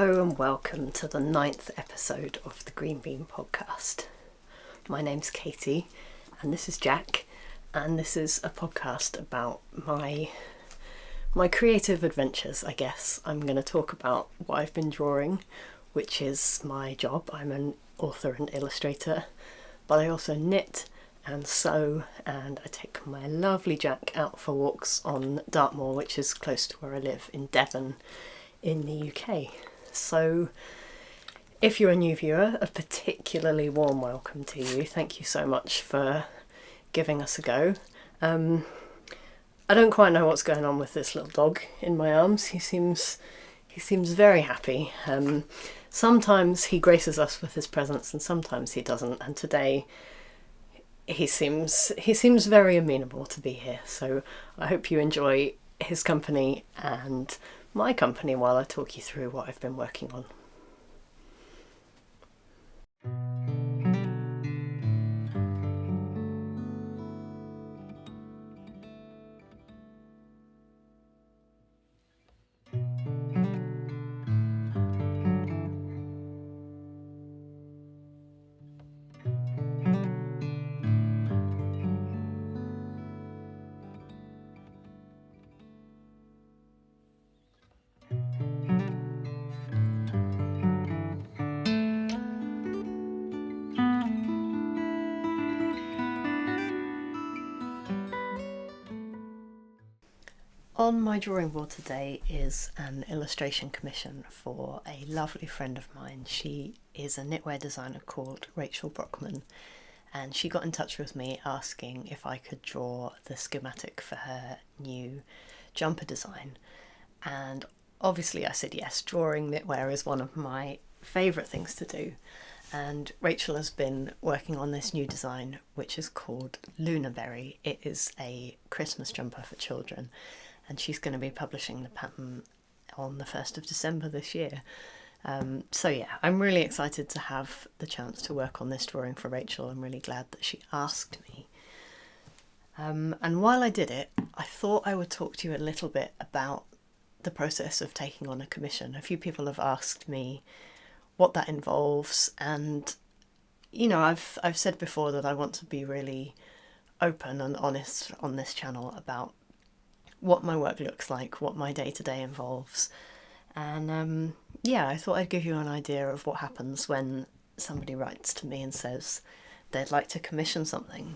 Hello and welcome to the 9th episode of the Green Bean podcast. My name's Katie and this is Jack, and this is a podcast about my creative adventures, I guess. I'm going to talk about what I've been drawing, which is my job. I'm an author and illustrator, but I also knit and sew, and I take my lovely Jack out for walks on Dartmoor, which is close to where I live in Devon in the UK. So if you're a new viewer, a particularly warm welcome to you. Thank you so much for giving us a go. I don't quite know what's going on with this little dog in my arms. He seems very happy. Sometimes he graces us with his presence and sometimes he doesn't, and today he seems very amenable to be here. So I hope you enjoy his company and my company while I talk you through what I've been working on. On my drawing board today is an illustration commission for a lovely friend of mine. She is a knitwear designer called Rachel Brockman, and she got in touch with me asking if I could draw the schematic for her new jumper design. And obviously I said yes. Drawing knitwear is one of my favourite things to do. And Rachel has been working on this new design, which is called Lunaberry. It is a Christmas jumper for children, and she's going to be publishing the pattern on the 1st of December this year. So yeah, I'm really excited to have the chance to work on this drawing for Rachel. I'm really glad that she asked me. And while I did it, I thought I would talk to you a little bit about the process of taking on a commission. A few people have asked me what that involves, and you know, I've said before that I want to be really open and honest on this channel about what my work looks like, what my day-to-day involves. And yeah, I thought I'd give you an idea of what happens when somebody writes to me and says they'd like to commission something.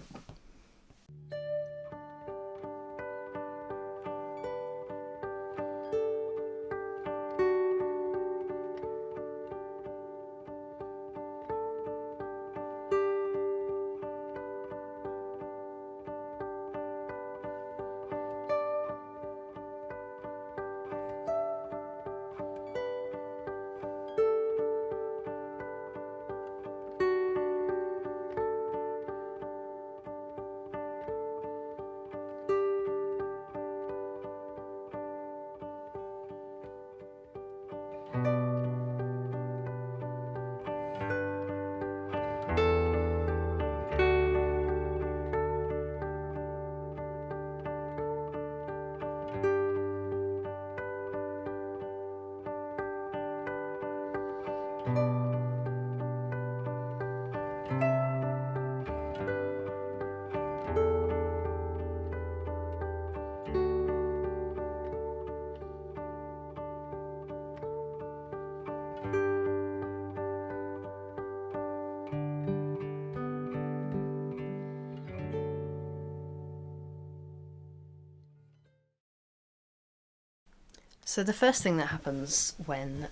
So the first thing that happens when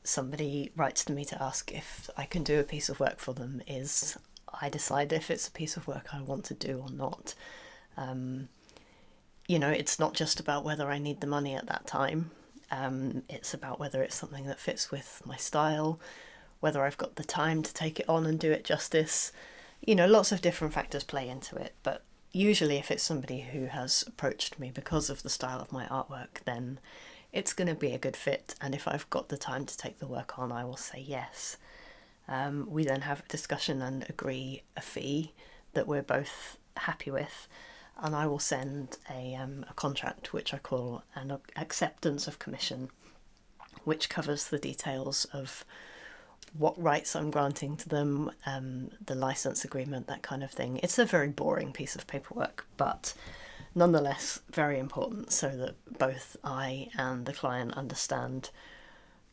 somebody writes to me to ask if I can do a piece of work for them is I decide if it's a piece of work I want to do or not. You know, it's not just about whether I need the money at that time. It's about whether it's something that fits with my style, whether I've got the time to take it on and do it justice. You know, lots of different factors play into it, but usually if it's somebody who has approached me because of the style of my artwork, then it's going to be a good fit, and if I've got the time to take the work on, I will say yes. We then have a discussion and agree a fee that we're both happy with, and I will send a contract which I call an acceptance of commission which covers the details of what rights I'm granting to them, the license agreement, that kind of thing. It's a very boring piece of paperwork, but nonetheless very important, so that both I and the client understand,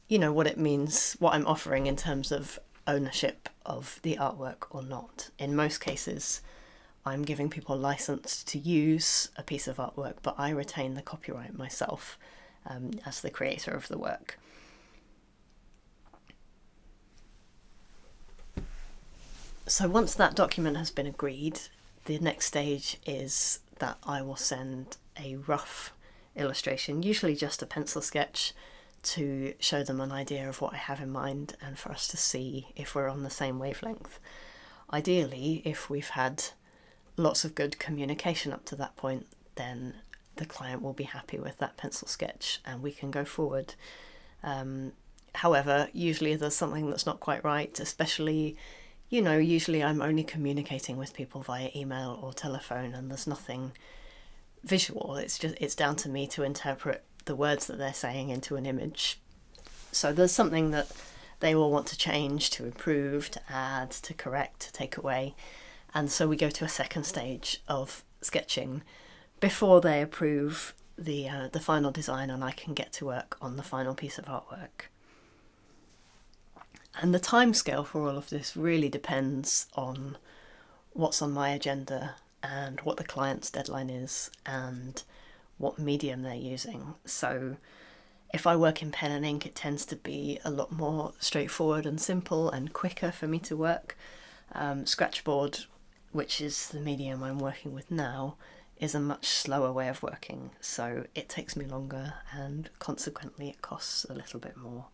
what it means, what I'm offering in terms of ownership of the artwork or not. In most cases, I'm giving people a license to use a piece of artwork, but I retain the copyright myself as the creator of the work. So once that document has been agreed, the next stage is that I will send a rough illustration, usually just a pencil sketch, to show them an idea of what I have in mind and for us to see if we're on the same wavelength. Ideally, if we've had lots of good communication up to that point, then the client will be happy with that pencil sketch and we can go forward. However, usually there's something that's not quite right, especially, usually I'm only communicating with people via email or telephone and there's nothing visual. It's down to me to interpret the words that they're saying into an image. So there's something that they will want to change, to improve, to add, to correct, to take away. And so we go to a second stage of sketching before they approve the final design and I can get to work on the final piece of artwork. And the timescale for all of this really depends on what's on my agenda and what the client's deadline is and what medium they're using. So if I work in pen and ink, it tends to be a lot more straightforward and simple and quicker for me to work. Scratchboard, which is the medium I'm working with now, is a much slower way of working, so it takes me longer and consequently it costs a little bit more.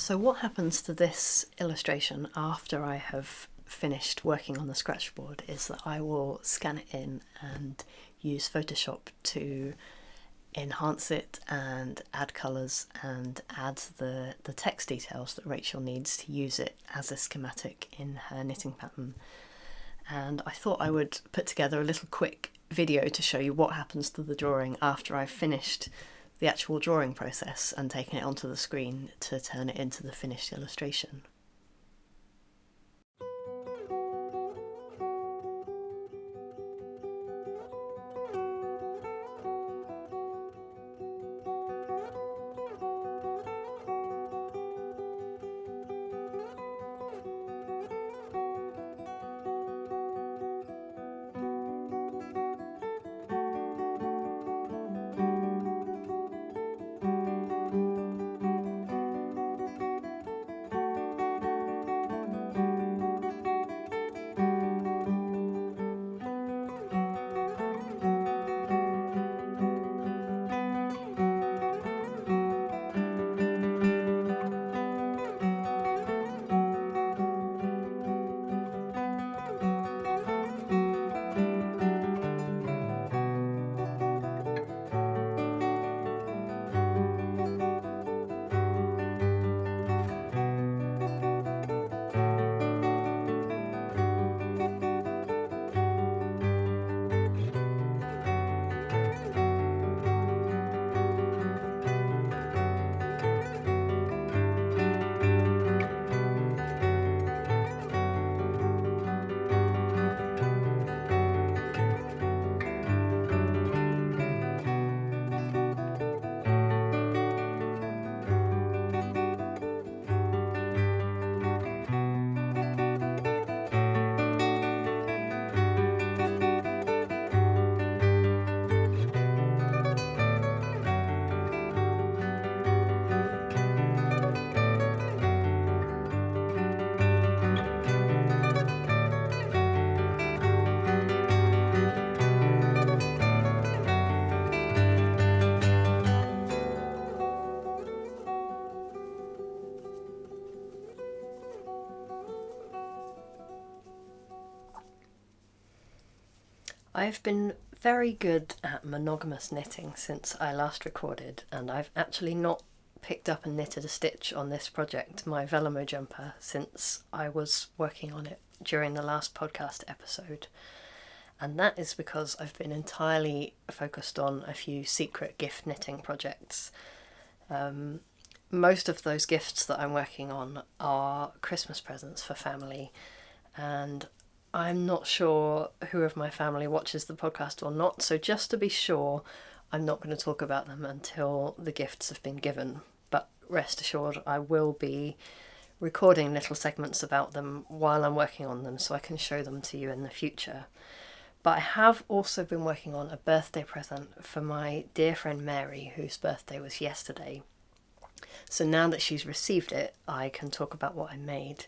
So what happens to this illustration after I have finished working on the scratchboard is that I will scan it in and use Photoshop to enhance it and add colours and add the text details that Rachel needs to use it as a schematic in her knitting pattern. And I thought I would put together a little quick video to show you what happens to the drawing after I've finished the actual drawing process and taken it onto the screen to turn it into the finished illustration. I've been very good at monogamous knitting since I last recorded, and I've actually not picked up and knitted a stitch on this project, my Vellamo jumper, since I was working on it during the last podcast episode. And that is because I've been entirely focused on a few secret gift knitting projects. Most of those gifts that I'm working on are Christmas presents for family, and I'm not sure who of my family watches the podcast or not, so just to be sure, I'm not going to talk about them until the gifts have been given. But rest assured, I will be recording little segments about them while I'm working on them so I can show them to you in the future. But I have also been working on a birthday present for my dear friend Mary, whose birthday was yesterday. So now that she's received it, I can talk about what I made.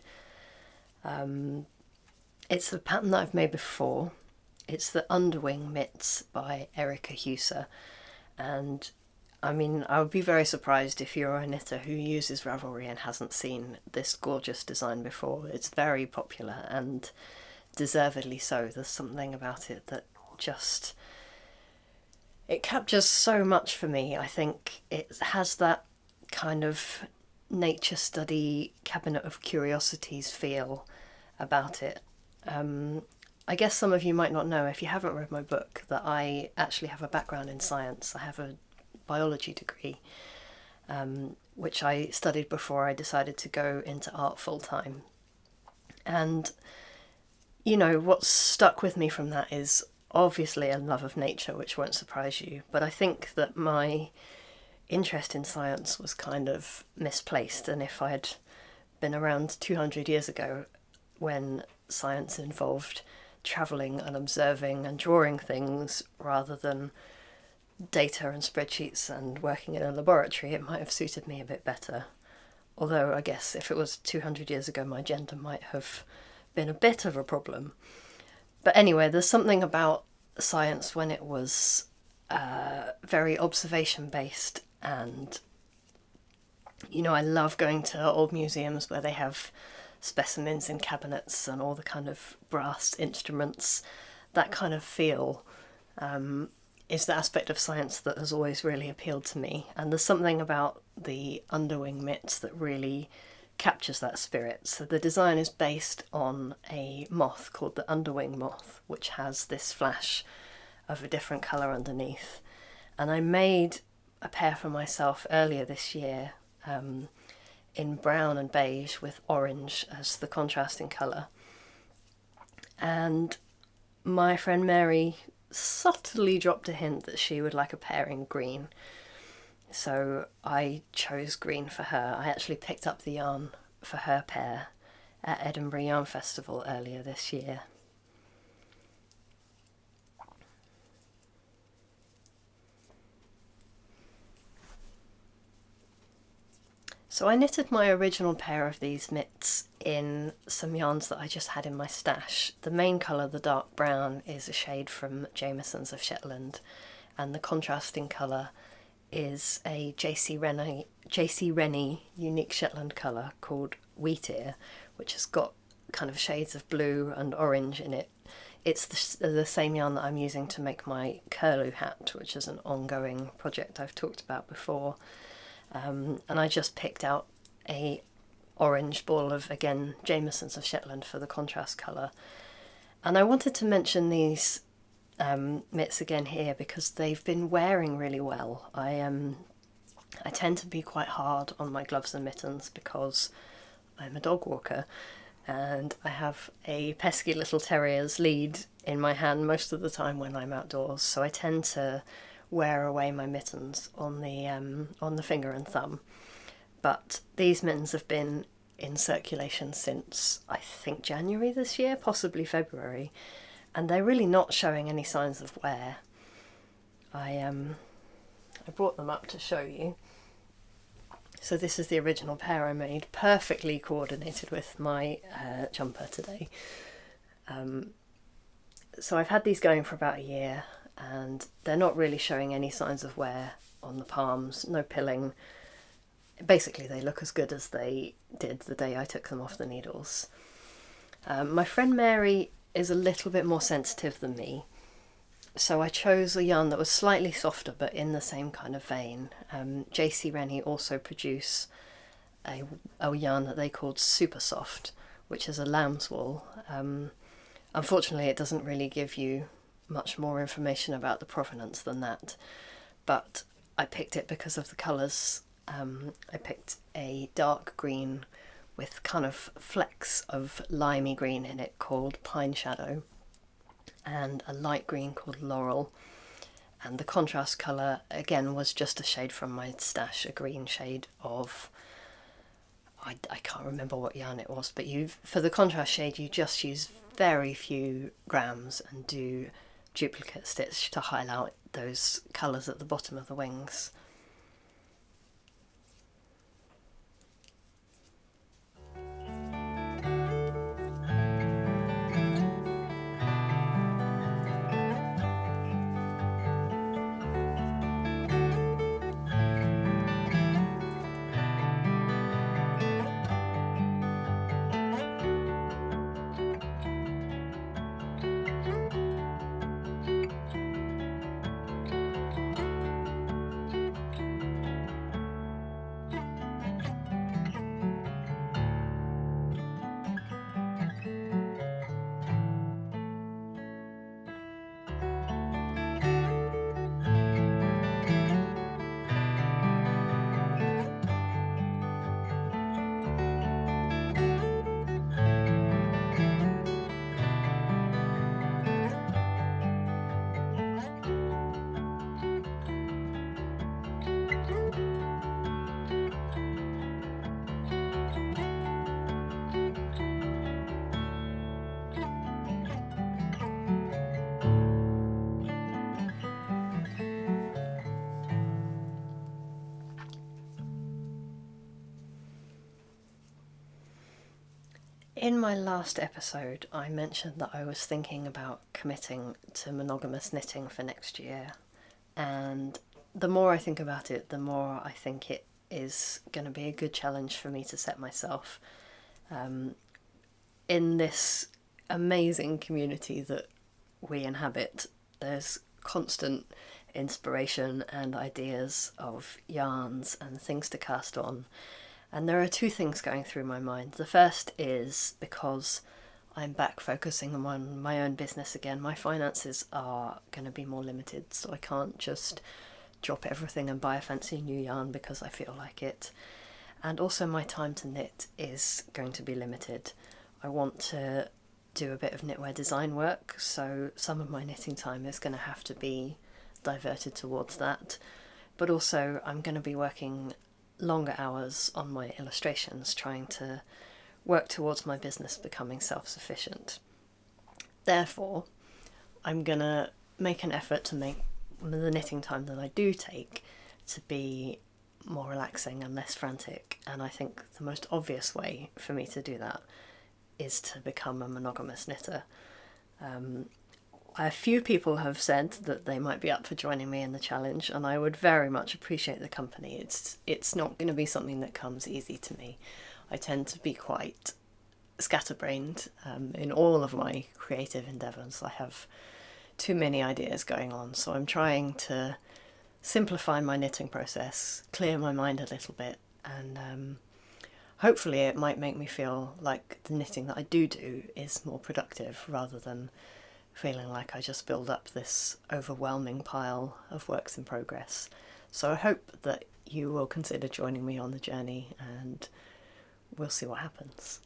It's a pattern that I've made before. It's the Underwing mitts by Erica Huesser. And I mean, I would be very surprised if you're a knitter who uses Ravelry and hasn't seen this gorgeous design before. It's very popular and deservedly so. There's something about it that just, it captures so much for me. I think it has that kind of nature study, cabinet of curiosities feel about it. I guess some of you might not know, if you haven't read my book, that I actually have a background in science. I have a biology degree, which I studied before I decided to go into art full time. And, you know, what's stuck with me from that is obviously a love of nature, which won't surprise you. But I think that my interest in science was kind of misplaced. And if I'd been around 200 years ago, when science involved travelling and observing and drawing things rather than data and spreadsheets and working in a laboratory, it might have suited me a bit better. Although I guess if it was 200 years ago, my gender might have been a bit of a problem. But anyway, there's something about science when it was very observation based and You know, I love going to old museums where they have specimens in cabinets and all the kind of brass instruments. That kind of feel is the aspect of science that has always really appealed to me. And there's something about the Underwing mitts that really captures that spirit. So the design is based on a moth called the Underwing moth, which has this flash of a different colour underneath. And I made a pair for myself earlier this year in brown and beige with orange as the contrasting colour. And my friend Mary subtly dropped a hint that she would like a pair in green. So I chose green for her. I actually picked up the yarn for her pair at Edinburgh Yarn Festival earlier this year. So I knitted my original pair of these mitts in some yarns that I just had in my stash. The main colour, the dark brown, is a shade from Jameson's of Shetland, and the contrasting colour is a JC Rennie unique Shetland colour called Wheat Ear, which has got kind of shades of blue and orange in it. It's the same yarn that I'm using to make my curlew hat, which is an ongoing project I've talked about before. And I just picked out a orange ball of, again, Jameson's of Shetland for the contrast colour. And I wanted to mention these mitts again here because they've been wearing really well. I tend to be quite hard on my gloves and mittens because I'm a dog walker and I have a pesky little terrier's lead in my hand most of the time when I'm outdoors, so I tend to wear away my mittens on the finger and thumb. But these mittens have been in circulation since I think January this year, possibly February, and they're really not showing any signs of wear. I brought them up to show you. So this is the original pair I made, perfectly coordinated with my jumper today. So I've had these going for about a year, and they're not really showing any signs of wear on the palms, no pilling. Basically they look as good as they did the day I took them off the needles. My friend Mary is a little bit more sensitive than me, so I chose a yarn that was slightly softer but in the same kind of vein. JC Rennie also produce a yarn that they called Super Soft, which is a lamb's wool. Unfortunately it doesn't really give you much more information about the provenance than that, but I picked it because of the colours. I picked a dark green with kind of flecks of limey green in it called Pine Shadow, and a light green called Laurel, and the contrast colour again was just a shade from my stash, a green shade of, I can't remember what yarn it was, but for the contrast shade you just use very few grams and do duplicate stitch to highlight those colours at the bottom of the wings. In my last episode, I mentioned that I was thinking about committing to monogamous knitting for next year, and the more I think about it, the more I think it is going to be a good challenge for me to set myself. In this amazing community that we inhabit, there's constant inspiration and ideas of yarns and things to cast on. And there are two things going through my mind. The first is because I'm back focusing on my own business again. My finances are going to be more limited, so I can't just drop everything and buy a fancy new yarn because I feel like it. And also my time to knit is going to be limited. I want to do a bit of knitwear design work, so some of my knitting time is going to have to be diverted towards that. But also I'm going to be working longer hours on my illustrations, trying to work towards my business becoming self-sufficient. Therefore, I'm going to make an effort to make the knitting time that I do take to be more relaxing and less frantic, and I think the most obvious way for me to do that is to become a monogamous knitter. A few people have said that they might be up for joining me in the challenge, and I would very much appreciate the company. It's not going to be something that comes easy to me. I tend to be quite scatterbrained in all of my creative endeavours. I have too many ideas going on, so I'm trying to simplify my knitting process, clear my mind a little bit, and hopefully it might make me feel like the knitting that I do is more productive, rather than feeling like I just build up this overwhelming pile of works in progress. So I hope that you will consider joining me on the journey, and we'll see what happens.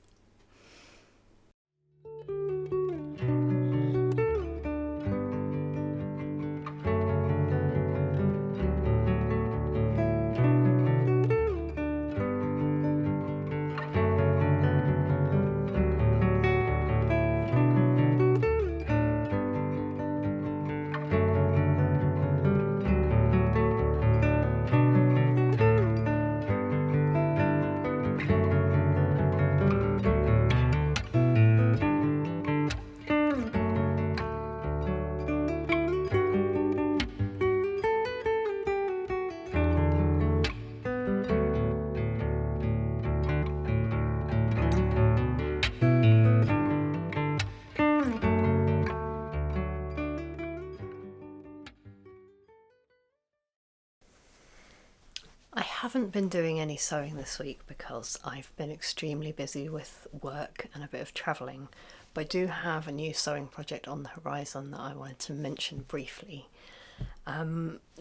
I haven't been doing any sewing this week because I've been extremely busy with work and a bit of travelling, but I do have a new sewing project on the horizon that I wanted to mention briefly.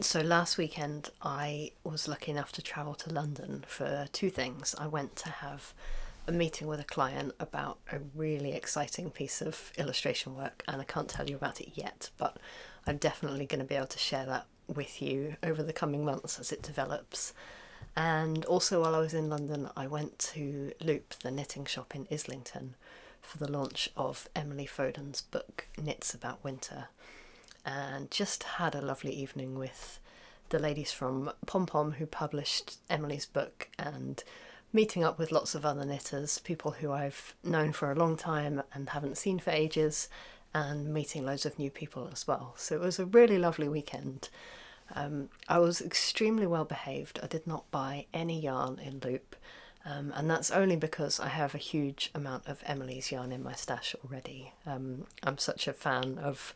So last weekend I was lucky enough to travel to London for two things. I went to have a meeting with a client about a really exciting piece of illustration work, and I can't tell you about it yet, but I'm definitely going to be able to share that with you over the coming months as it develops. And also while I was in London, I went to Loop, the knitting shop in Islington, for the launch of Emily Foden's book Knits About Winter, and just had a lovely evening with the ladies from Pom Pom who published Emily's book, and meeting up with lots of other knitters, people who I've known for a long time and haven't seen for ages, and meeting loads of new people as well. So it was a really lovely weekend. I was extremely well behaved. I did not buy any yarn in Loop, and that's only because I have a huge amount of Emily's yarn in my stash already. I'm such a fan of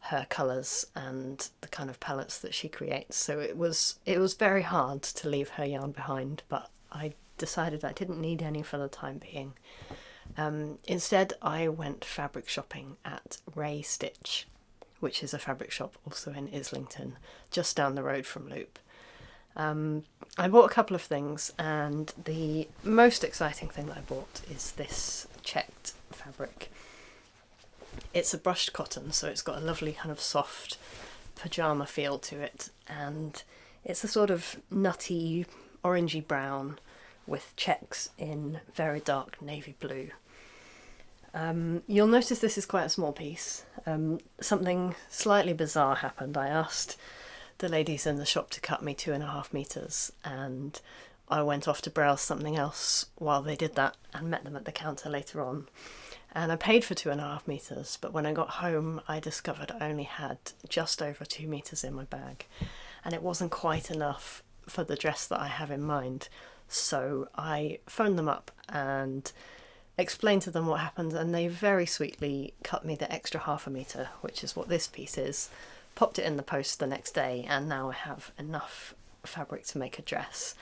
her colours and the kind of palettes that she creates, so it was very hard to leave her yarn behind, but I decided I didn't need any for the time being. Instead, I went fabric shopping at Ray Stitch, which is a fabric shop also in Islington, just down the road from Loop. I bought a couple of things, and the most exciting thing that I bought is this checked fabric. It's a brushed cotton, so it's got a lovely kind of soft pyjama feel to it, and it's a sort of nutty orangey brown with checks in very dark navy blue. You'll notice this is quite a small piece. Something slightly bizarre happened. I asked the ladies in the shop to cut me 2.5 meters, and I went off to browse something else while they did that and met them at the counter later on. And I paid for 2.5 meters, but when I got home I discovered I only had just over 2 meters in my bag, and it wasn't quite enough for the dress that I have in mind. So I phoned them up and explained to them what happened, and they very sweetly cut me the extra half a metre, which is what this piece is, popped it in the post the next day, and now I have enough fabric to make a dress.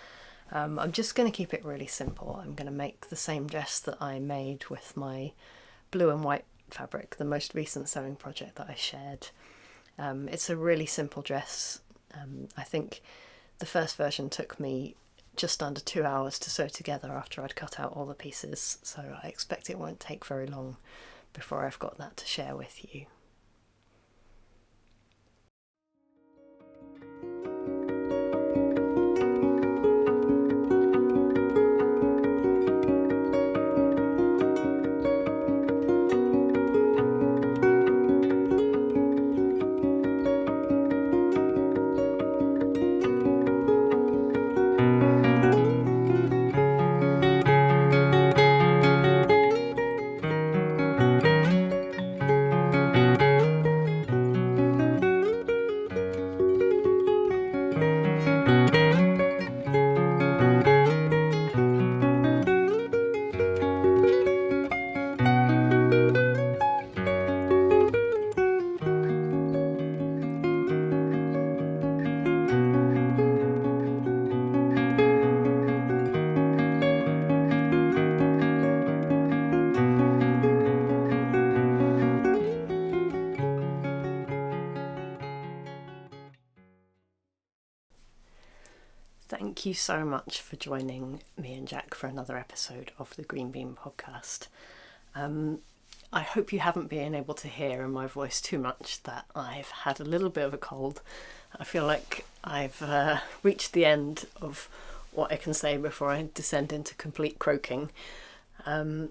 I'm just going to keep it really simple. I'm going to make the same dress that I made with my blue and white fabric, the most recent sewing project that I shared. It's a really simple dress. I think the first version took me just under 2 hours to sew together after I'd cut out all the pieces, so I expect it won't take very long before I've got that to share with you. Thank you so much for joining me and Jack for another episode of the Green Bean podcast. I hope you haven't been able to hear in my voice too much that I've had a little bit of a cold. I feel like I've reached the end of what I can say before I descend into complete croaking. But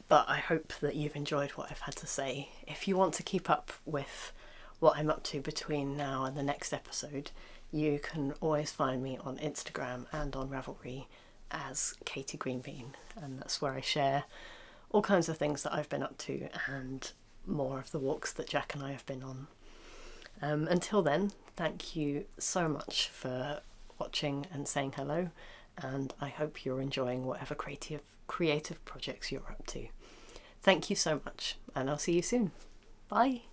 I hope that you've enjoyed what I've had to say. If you want to keep up with what I'm up to between now and the next episode, you can always find me on Instagram and on Ravelry as Katie Greenbean, and that's where I share all kinds of things that I've been up to and more of the walks that Jack and I have been on. Until then, thank you so much for watching and saying hello, and I hope you're enjoying whatever creative projects you're up to. Thank you so much, and I'll see you soon. Bye!